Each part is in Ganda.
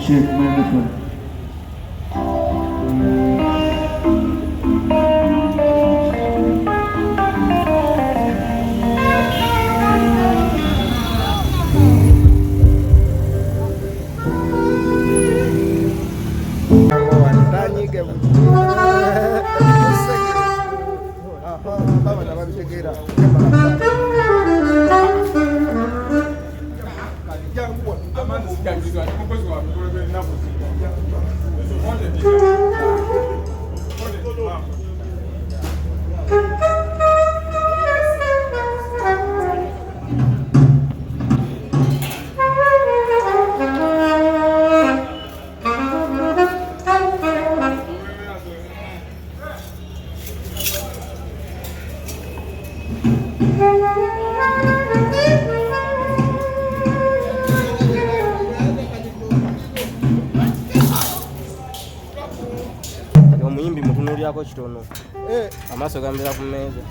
Check microphone. Omuyimbi mutunulyako kitono. Amaaso gambira ku mmeeza.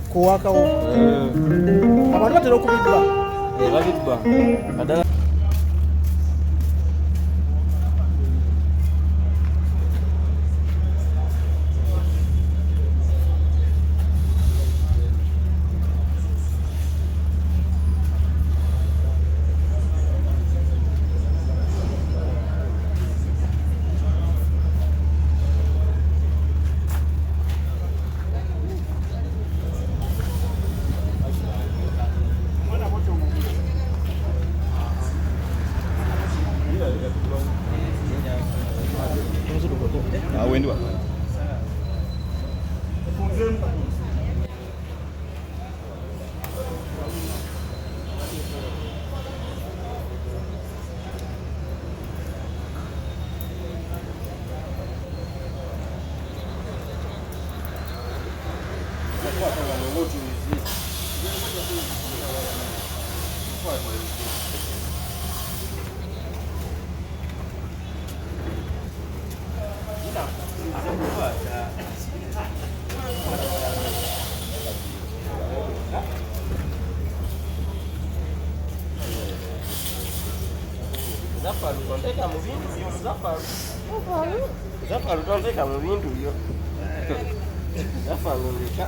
Kuwakawo. Abantu batera okubibba. Babibba. Badala Zafaru tonteka mu bintu byo. Zafaru ndeka.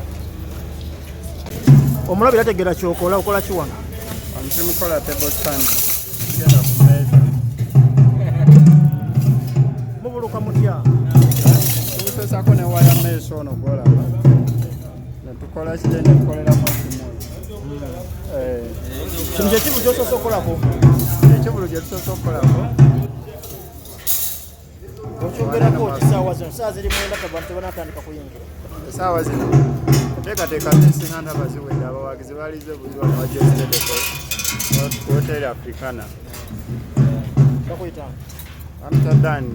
Omulabira tegera kyokola okola kiwana. Mukola table stand. Genda ku meza. Mubuluka mutya. Tukusesako ne waya meso ono gola. Netukola kije netukolera masimu. Kino kye kibu kyosoose okolako. Ekibulu gye tusoose okolako. Okyogerako kisaawa zino saa ziri mwenda abantu banatandika kuyingira. Esaawa zino teekateeka z'ensiŋŋanda baziwedde abawagizi baalize buzibu Ababi Geosteady hoteli Africana. Bakuyitanga? Amsterdam.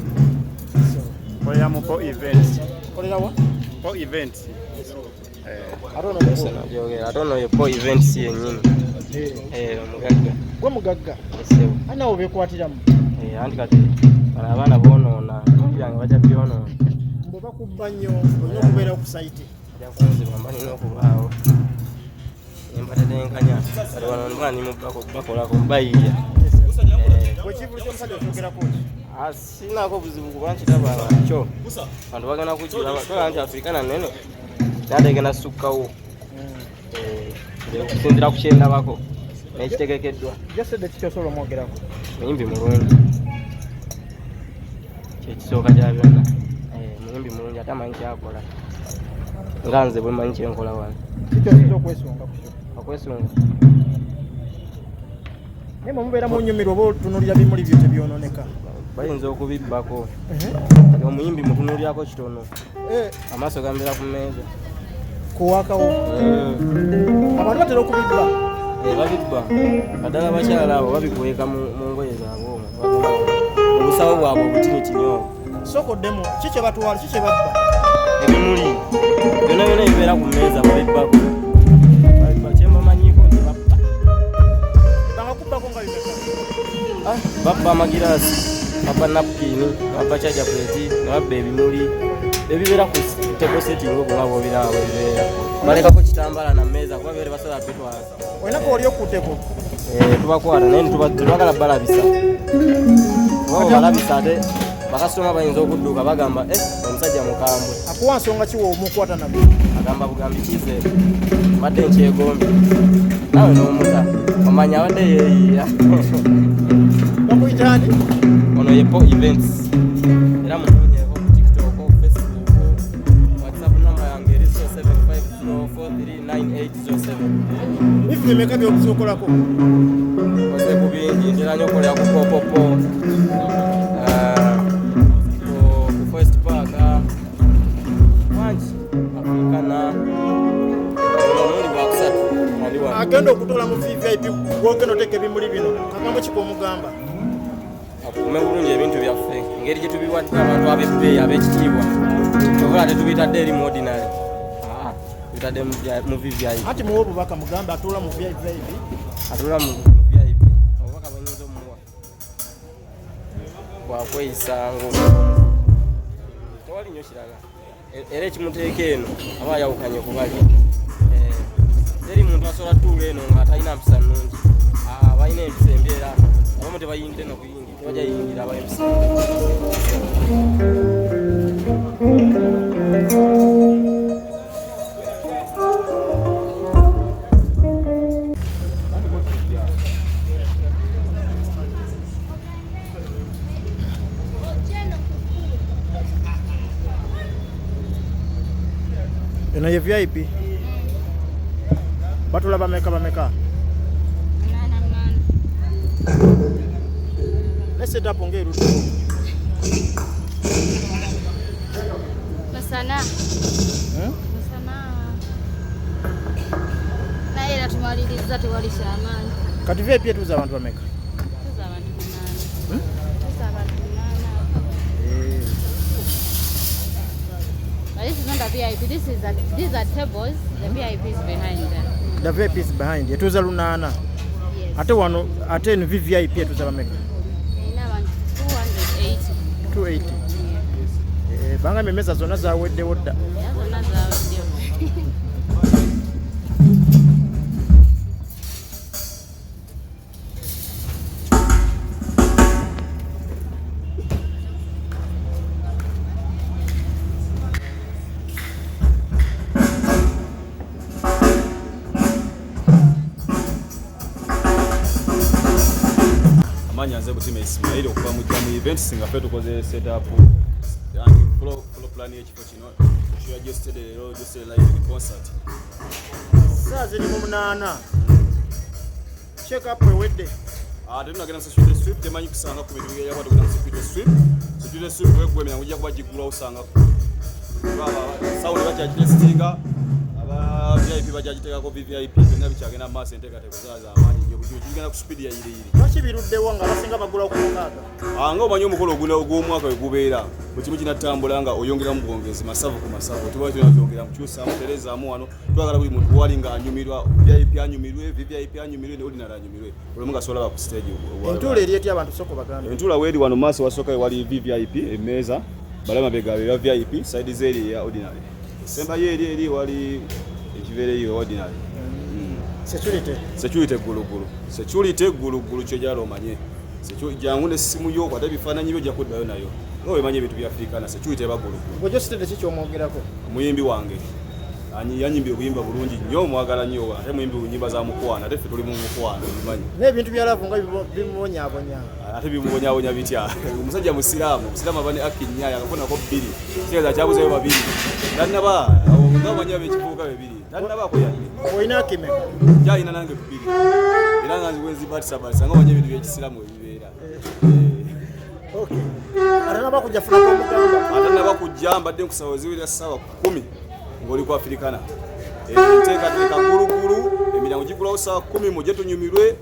Kolera mu Po Events. Kolera wa? Po Events. I don't know your Po Events yennyini. Mugagga. Gwe mugagga? Esewo. Anawo beekwatiramu? Anti kati bano abaana boonoona byange bajja byonoona. Bwe bakubba nnyo olina okubeera ku sayiti. Ajja kunziba mba nina okubaawo. Empatetenkanya kati wano ndimwana nimubakolako mubayiiya. Bwe kivulu ky'omusajja okyogerako ki? Sinaako buzibu kuba nkitabanga kyo. Abantu bagenda kujjula tola nti Africana nene nate egenda sukkawo. Okusinziira ku kyendabako n'ekitegekeddwa. Geosteady kikyosobola omwogerako? Muyimbi mulungi. Kyekisooka kya byonna. Muyimbi mulungi ate amanyi kyakola. Nga nze bwe manyi kyenkola wano. Kikyosinza okwesunga ku kyo? Okwesunga. Naye mubeera mu nnyumirwa oba otunuulira bimuli byo tebyonooneka? Bayinza okubibbako. omuyimbi mutunulyako kitono amaaso gambera ku mmeeza kuwakawo abantu batera okubibba babibba baddala abakyala abo babikweka mu ngoye zaabwe omwo obusawo bwabwe obutinitini sokoddemu kiki batwala kiki babba ebimuli byonna byonna ebibeera ku mmeeza babibbako kyembamanyiiko nti babba bangakubbako nga bimeka babba amagiraasi babba napukini babba kyaja pleti babba ebimuli ebibeera ku tebo setting obwo nga bwobiraawo ebibeera balekako kitambala na mmeeza kuba beere basobola bitwala olinako oli okutteko tubakwata naye tebagala balabisa oba balabisa ate bakasitoma bayinza okudduka bagamba omusajja mukambwe akuwa nsonga kiwa omukwata nabyo agamba bugambi kize badde nkyegombe nawe n'omuta omanya abadde yeeyiira bakuyitani ono yepo events era munonyeeko ku tiktok facebook whatsapp namba yange eri 0750439807 bifu bimeka byokuzokolako oze ku bingi ntera nyo okolera ku popopo ku first park wangi afrikana onomundi wakusatu agenda okutola mu vvip gwogenda oteka ebimuli bino kagambo kika omugamba akume bulungi ebintu byaffe engeri gye tubiwatika abantu ab'ebbeeyi ab'ekitiibwa tokola tetubitadde eri mu ordinary tubitadde mu vvip ati muwe obubaka mugambe atuula mu vvip atuula mu vvip obubaka bwenyinza omuwa bwakweyisanga tewali nnyo kirala era ekimuteeka eno aba ayawukanye kubali teri muntu asobola tuula eno nga talina mpisa nnungi balina empisa embeera abamu tebayingire nokuyingira tebajja yingira aba empisa eno ye vip batula bameka nesetapo ngaerutu Masana naye era tumaliriza tewalisha amaanyi kati vip etuuza abantu bameka tuza abantu 8 tuza abantu 8 but this is not a VIP, these are tables, the VIP is behind them. The VIP is behind etuuza 8 Yes. ate wano ate eno vvip etuuza bameka Ina abantu 280. 280 banga emeza zonna zaweddewo dda Yazo nazo ndio. Nze butima Ismail okuva mu event singa fe tukoze setup flow plan y'ekifo kino Ekiri Ewa Geosteady leero Geosteady live concert saa ziri mu 8 check up ewedde tunagenda security strip temanyi kusanga ku bintu byakwata kugenda security strip wegwemera ngujja kuba gigula osanga sound bakyagitestinga aba VIP bakyagiteekako vvip byonna bikyagenda mu maaso enteekateeko zaaza amaanyi nnyo buli kigenda ku speed ya yiriyiri lwaki biruddewo nga basinga bagula ku mukaaga nga omanyi omukolo ogw'omwaka we gubeera buli kimu kinatambula nga oyongeramu bwongezi masavu ku masavu tuba tunakyongera mukyusaamu terezaamu wano twagala buli muntu wali ng'anyumirwa vip anyumirwe vvip anyumirwe ne ordinary anyumirwe buli omu gasobola ba ku stage entuula eri ety abantu soko baganda entuula weeri wano maaso wasooka wali vvip emmeeza balama begabe ba vip side zeeri ya ordinary sembayo eri wali ekibeera eyo ordinary security gulugulu kyojala omanye jangu nessimu yo kwata ebifaananyi byo ojja kuddayo nayo nga wemanya ebintu bya afrikana security eba gulugulu Geosteady ki kyomwogerako muyimbi wange yanyimbye obuyimba bulungi nnyo mwagala nnyo ate muyimbi nyimba za mukwano ate ffe tuli mu mukwano bimanyi n'ebintu bya laavu nga bimubonyaabonya ate bimubonyabonya bitya omusajja musiraamu aba ne aki nnyaya akafunako 2 kitegeeza kyabuzeyo 2 tannaba nga omanyi abekifuuka 2 tannabako yadde olina akimeka kyalina nange 2 era nga nziwenzibatisa nga omanyi ebintu byekisiraamu ebibeera okay atanaba kujja fulako omugamba atanaba kujja mbadde nkusaba ziwera ssaawa 10 ng'oli ku Afrikana nteekateeka gulugulu emiryango gigulawo ssaawa 10 mujje tunyumirwe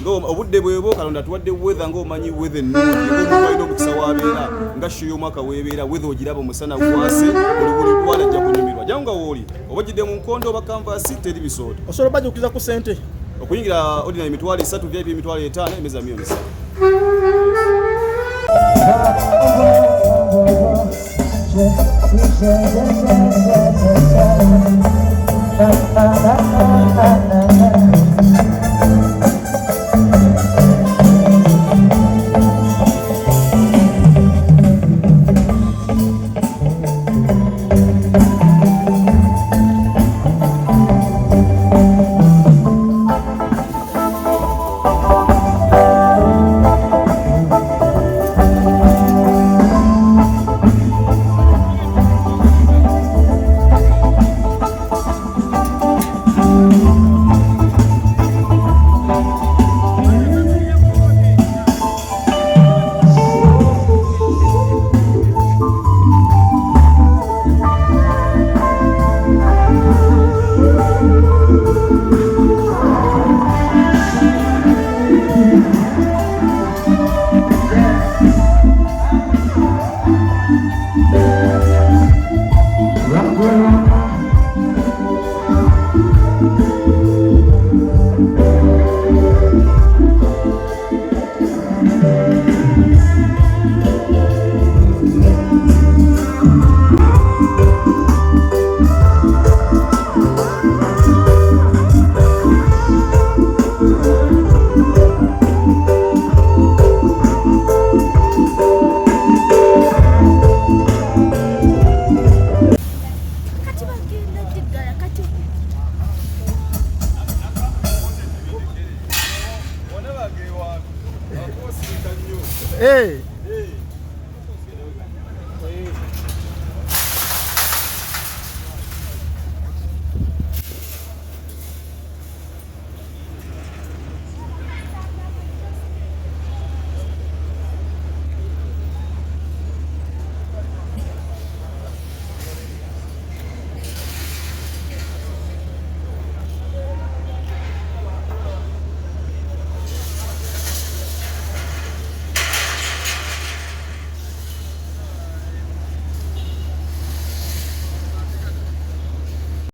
nga obudde bwebo Kalonda tuwadde weather ng'omanyi weather ennungi ng'omuntu alina omukisa w'abeera nga shiyo omwaka weebeera weather ogiraba omusana gwase buli lwala ajja kunyumirwa jangu nga wooli oba ogidde mu nkondo oba kanvaasi teri bisooto osobola bajjukiza ku ssente okuyingira ordinary emitwalo 3 VIP emitwalo 5 emeza milioni 3 Hey.